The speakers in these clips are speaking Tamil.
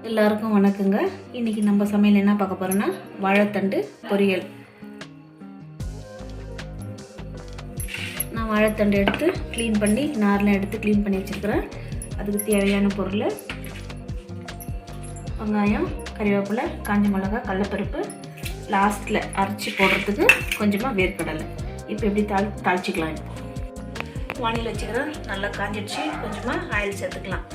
எல்லாருக்கும் வணக்கங்க. இன்றைக்கி நம்ம சமையல் என்ன பார்க்க போகிறோன்னா வாழைத்தண்டு பொரியல். நான் வாழைத்தண்டு எடுத்து க்ளீன் பண்ணி நார்லாம் எடுத்து க்ளீன் பண்ணி வச்சுருக்கிறேன். அதுக்கு தேவையான பொருள் வெங்காயம், கறிவேப்பிலை, காஞ்ச மிளகாய், கடலைப்பருப்பு, லாஸ்ட்டில் அரைச்சி போடுறதுக்கு கொஞ்சமாக வேர்க்கடலை. இப்போ எப்படி தாளிச்சிக்கலாம். இப்போ வானிலை வச்சுக்கிறேன். நல்லா காஞ்சிடுச்சு. கொஞ்சமாக ஆயில் சேர்த்துக்கலாம்.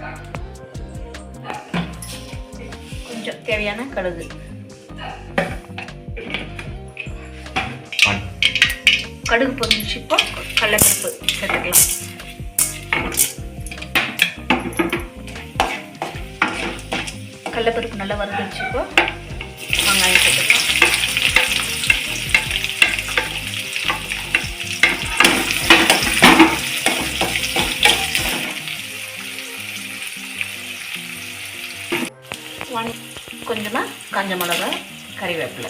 கொஞ்சம் தேவையான கடுகு, கடுகு பொரிஞ்சிச்சு. இப்போ கடலைப்பருப்பு சேர்த்துக்கலாம். கடலைப்பருப்பு நல்லா வறுத்துடுச்சு. இப்போ வெங்காயம் சேர்த்துக்கலாம். கொஞ்சமாக காஞ்ச மிளகாய், கறிவேப்பிலை.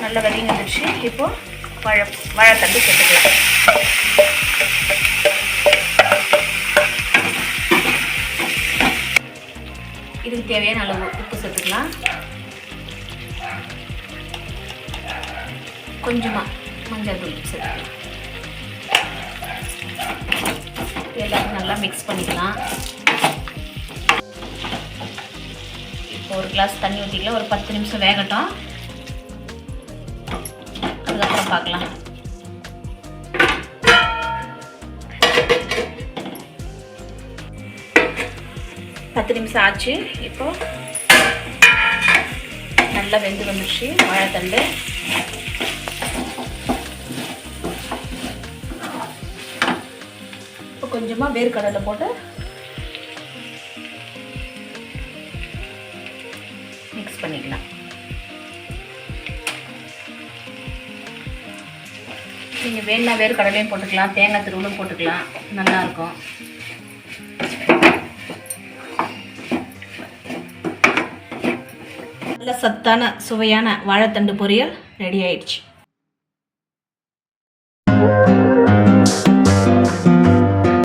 நல்லா வதங்கி வந்துடுச்சு. இப்போது வாழைத்தண்டு சேர்த்துக்கலாம். இதுக்கு தேவையான அளவு உப்பு சேர்த்துக்கலாம். கொஞ்சமாக மஞ்சள் தூள் சேர்த்துக்கலாம். எல்லாத்தையும் நல்லா மிக்ஸ் பண்ணிக்கலாம். இப்போ ஒரு கிளாஸ் தண்ணி ஊற்றிக்கலாம். ஒரு 10 நிமிஷம் வேகட்டும். அதுக்கப்புறம் பார்க்கலாம். பத்து நிமிஷம் ஆச்சு. இப்போ நல்லா வெந்து வந்துடுச்சு வாழைத்தண்டு. இப்போ கொஞ்சமாக வேர்க்கடலை போட்டு மிக்ஸ் பண்ணிக்கலாம். நீங்கள் வேணும்னா வேர்க்கடலையும் போட்டுக்கலாம், தேங்காய் துருவலும் போட்டுக்கலாம். நல்லாயிருக்கும். நல்ல சத்தான சுவையான வாழைத்தண்டு பொரியல் ரெடி ஆயிடுச்சு.